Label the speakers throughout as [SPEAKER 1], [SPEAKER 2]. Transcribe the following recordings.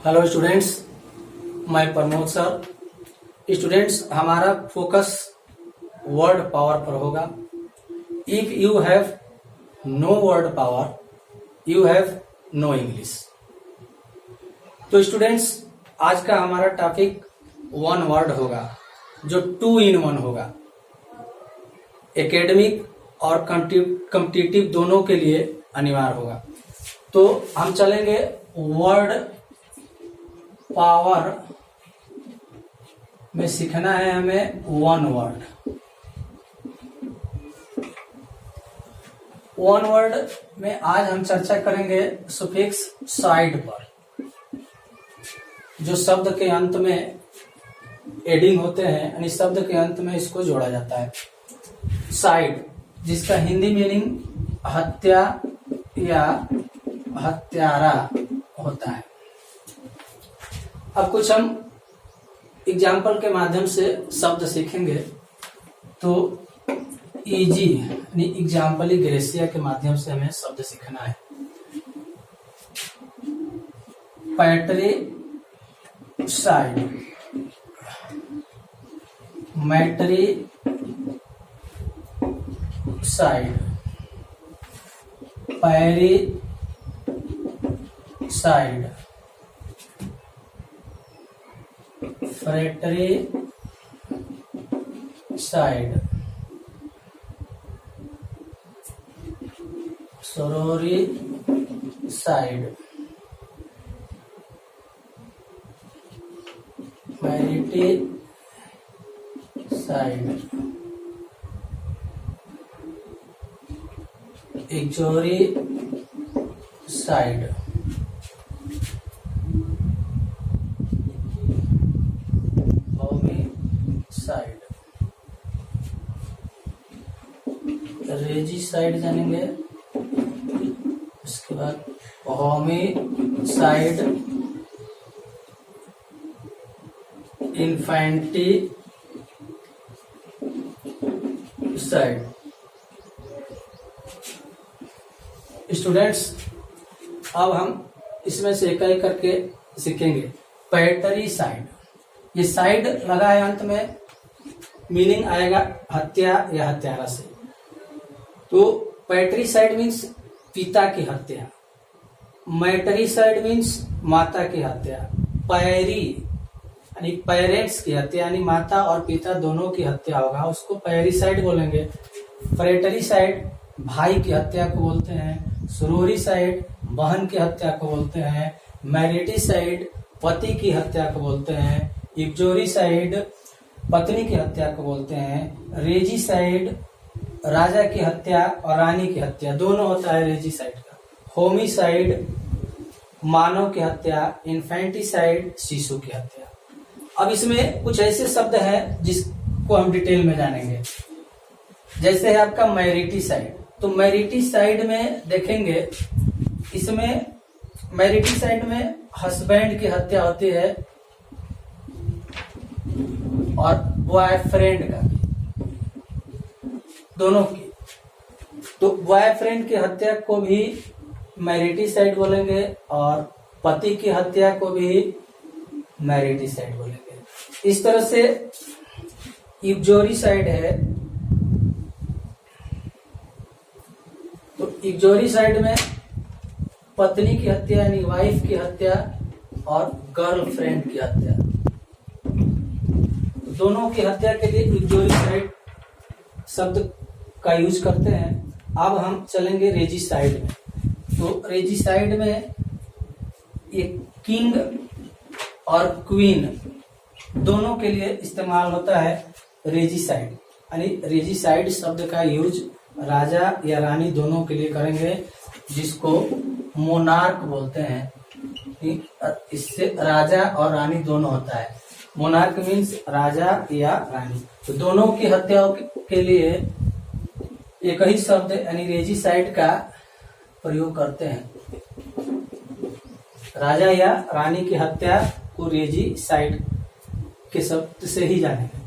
[SPEAKER 1] Hello students, मैं Pramod sir. Students, हमारा focus word power पर होगा। If you have no word power you have no English. तो students, आज का हमारा टॉपिक वन वर्ड होगा जो 2 in 1 होगा। एकेडमिक और कॉम्पिटिटिव दोनों के लिए अनिवार्य होगा। तो हम चलेंगे वर्ड पावर में। सीखना है हमें वन वर्ड में आज हम चर्चा करेंगे सुफिक्स साइड पर। जो शब्द के अंत में एडिंग होते हैं यानी शब्द के अंत में इसको जोड़ा जाता है। साइड, जिसका हिंदी मीनिंग हत्या या हत्यारा होता है। अब कुछ हम एग्जाम्पल के माध्यम से शब्द सीखेंगे। तो इजी यानी एग्जाम्पली ग्रेसिया के माध्यम से हमें शब्द सीखना है। Patricide, matricide, parricide, fratricide, sororicide, mariticide, uxoricide, साइड, रेजी साइड जानेंगे। उसके बाद homicide, infanticide. Students, अब हम इसमें से एक एक करके सीखेंगे। पैटरी साइड, ये साइड लगा है अंत में, मीनिंग आएगा हत्या या हत्यारा से। तो पैट्री साइड मीन्स पिता की हत्या, मैटरी साइड मीन्स माता की हत्या, पैरी यानी पेरेंट्स की हत्या यानी माता और पिता दोनों की हत्या होगा, उसको पैरी साइड बोलेंगे। फ्रेटरी साइड भाई की हत्या को बोलते हैं। सुरोरी साइड बहन की हत्या को बोलते हैं। मैरिटी साइड पति की हत्या को बोलते हैं। इक्चोरी साइड पत्नी की हत्या को बोलते हैं। रेजी साइड राजा की हत्या और रानी की हत्या दोनों होता है रेजी साइड का। होमी साइड मानव की हत्या। इन्फेंटी साइड शिशु की हत्या। अब इसमें कुछ ऐसे शब्द हैं जिसको हम डिटेल में जानेंगे। जैसे है आपका मैरिटी साइड। तो मैरिटी साइड में देखेंगे, इसमें मैरिटी साइड में हस्बैंड की हत्या होती है और बॉयफ्रेंड का, दोनों की। तो बॉयफ्रेंड की हत्या को भी मैरिटी साइड बोलेंगे और पति की हत्या को भी मैरिटी साइड बोलेंगे। इस तरह से इक्चोरी साइड है। तो इक्चोरी साइड में पत्नी की हत्या यानी वाइफ की हत्या और गर्लफ्रेंड की हत्या, दोनों की हत्या के लिए इक्चोरी साइड शब्द का यूज करते हैं। अब हम चलेंगे रेजी साइड में। तो रेजी साइड में एक किंग और क्वीन दोनों के लिए इस्तेमाल होता है रेजी साइड। यानी रेजी साइड शब्द का यूज राजा या रानी दोनों के लिए करेंगे, जिसको मोनार्क बोलते हैं। इससे राजा और रानी दोनों होता है। मोनार्क मीन्स राजा या रानी। तो दोनों की हत्याओं के लिए एक ही शब्द यानी रेजी साइड का प्रयोग करते हैं। राजा या रानी की हत्या को रेजी साइड के शब्द से ही जानेंगे।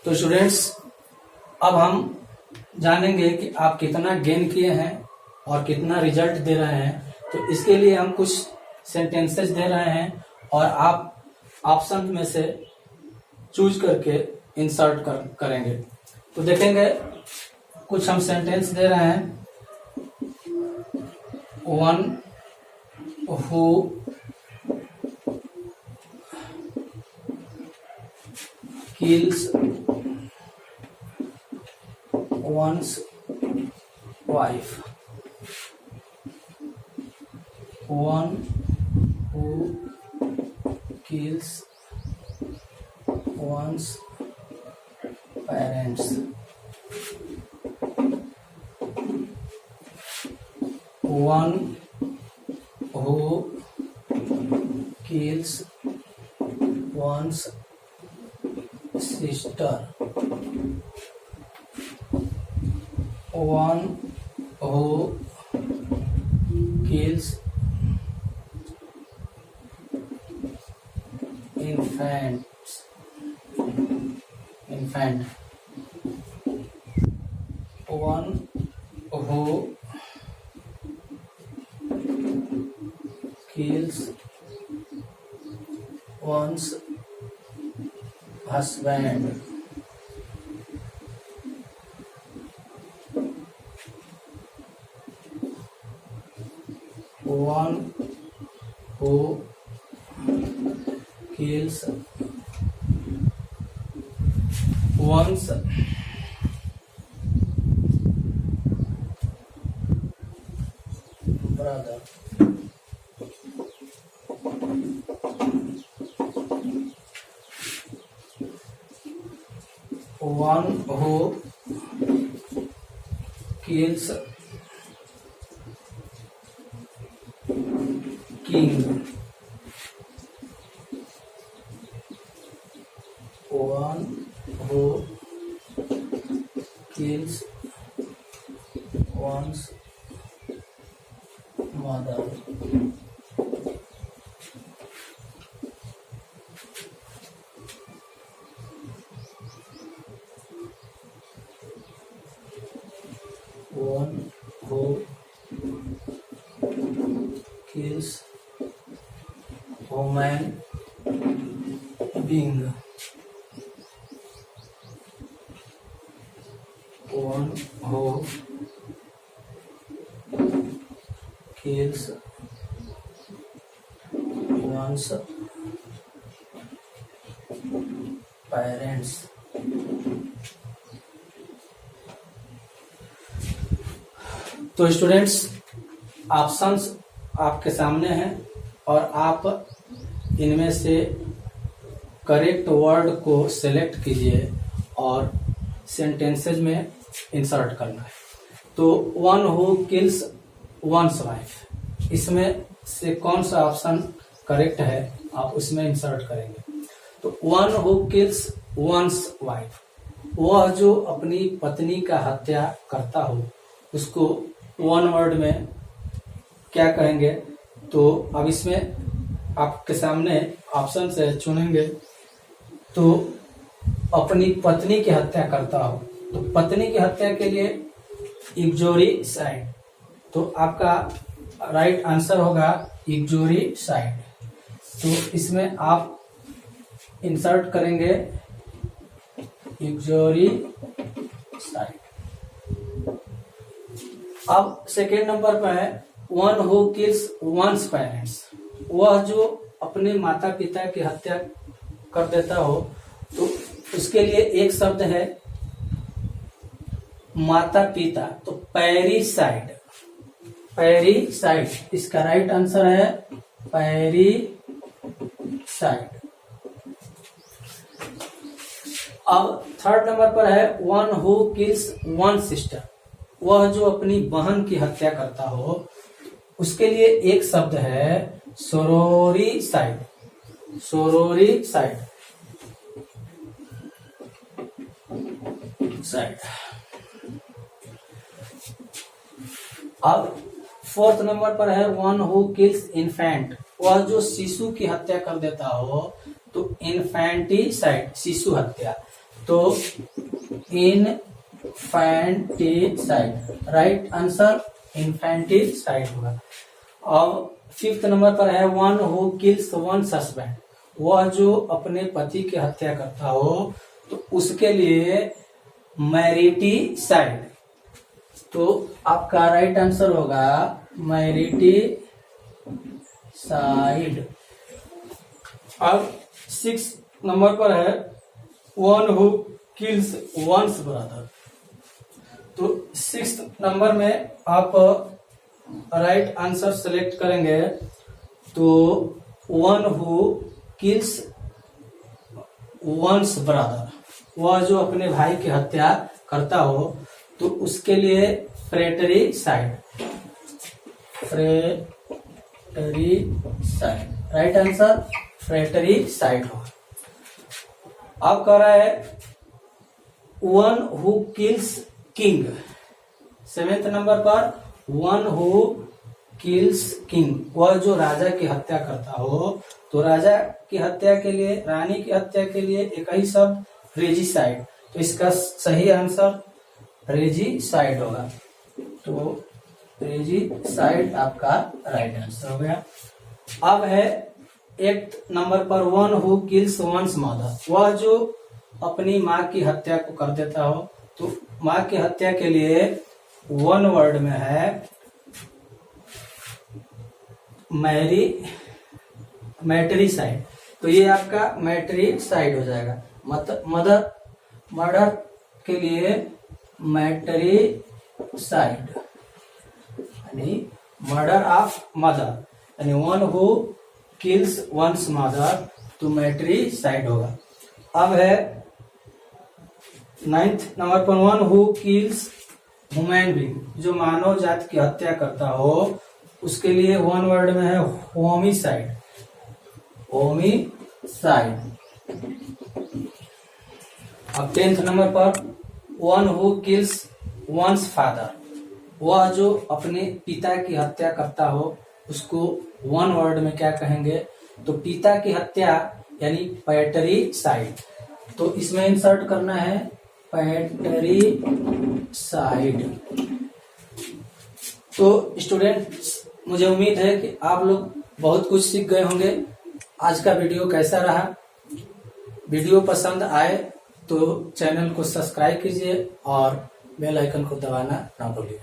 [SPEAKER 1] तो स्टूडेंट्स, अब हम जानेंगे कि आप कितना गेन किए हैं और कितना रिजल्ट दे रहे हैं। तो इसके लिए हम कुछ सेंटेंसेस दे रहे हैं और आप ऑप्शन में से चूज करके इंसर्ट करेंगे। तो देखेंगे कुछ हम सेंटेंस दे रहे हैं। One who kills one's wife, one who kills one's parents, one who kills one's sister, one who kills infant, one who kills one's husband, one who kills one's brother, one who kills king, one who kills one's mother, one who kills human being, one who kills one's parents। तो students options आपके सामने हैं और आप इनमें से correct word को select कीजिए और सेंटेंसेज में इंसर्ट करना है। तो one who kills one's wife, इसमें से कौन सा ऑप्शन करेक्ट है आप उसमें इंसर्ट करेंगे। तो one who kills one's wife, वह जो अपनी पत्नी का हत्या करता हो उसको वन वर्ड में क्या कहेंगे। तो अब इसमें आपके सामने ऑप्शन से चुनेंगे। तो अपनी पत्नी की हत्या करता हो, तो पत्नी की हत्या के लिए इग्जोरीसाइड, तो आपका राइट आंसर होगा इग्जोरीसाइड। तो इसमें आप इंसर्ट करेंगे इग्जोरीसाइड। अब सेकेंड नंबर पर है one who kills one's parents, वह जो अपने माता पिता की हत्या कर देता हो। तो उसके लिए एक शब्द है माता पिता, तो पैरीसाइड, पैरीसाइड इसका राइट आंसर है पैरीसाइड। अब थर्ड नंबर पर है one who kills one sister, वह जो अपनी बहन की हत्या करता हो उसके लिए एक शब्द है सोरोरीसाइड, सोरोरीसाइड साइड। अब फोर्थ नंबर पर है वन हु किल्स इन्फेंट, वह जो शिशु की हत्या कर देता हो तो इन्फेंटिसाइड, शिशु हत्या, तो इनफेंटिसाइड, राइट आंसर इन्फेंटिसाइड होगा। अब 5th नंबर पर है one who kills one husband, वह जो अपने पति की हत्या करता हो तो उसके लिए मैरिटीसाइड। तो आपका राइट आंसर होगा मैरिटीसाइड। अब 6 नंबर पर है one who kills one's brother. तो 6th नंबर में आप राइट आंसर सेलेक्ट करेंगे तो one who kills one's brother, वह जो अपने भाई की हत्या करता हो तो उसके लिए फ्रेटरीसाइड, फ्रेटरीसाइड राइट आंसर फ्रेटरीसाइड होगा। अब कह रहा है one who kills king. 7th number पर वन हु किल्स किंग, वह जो राजा की हत्या करता हो तो राजा की हत्या के लिए, रानी की हत्या के लिए एक ही शब्द रेजिसाइड, तो इसका सही आंसर रेजिसाइड होगा। तो रेजिसाइड आपका राइट आंसर हो गया। अब है 8th नंबर पर one who kills one's mother, वह जो अपनी माँ की हत्या को कर देता हो तो माँ की हत्या के लिए वन वर्ड में है मैट्रीसाइड, तो ये आपका मैट्रीसाइड हो जाएगा। मर्डर के लिए मैट्रीसाइड यानी मर्डर ऑफ मदर, यानी one who kills one's mother तो मैट्रीसाइड होगा। अब है 9th नंबर पर one who kills human being, जो मानव जाति की हत्या करता हो उसके लिए वन वर्ड में है होमिसाइड, होमिसाइड। अब 10th नंबर पर one who kills once father, वह जो अपने पिता की हत्या करता हो उसको वन वर्ड में क्या कहेंगे, तो पिता की हत्या यानी पैटरीसाइड, तो इसमें इंसर्ट करना है पैटरीसाइड। तो स्टूडेंट्स, मुझे उम्मीद है कि आप लोग बहुत कुछ सीख गए होंगे। आज का वीडियो कैसा रहा? वीडियो पसंद आए तो चैनल को सब्सक्राइब कीजिए और बेल आइकन को दबाना ना भूलिए।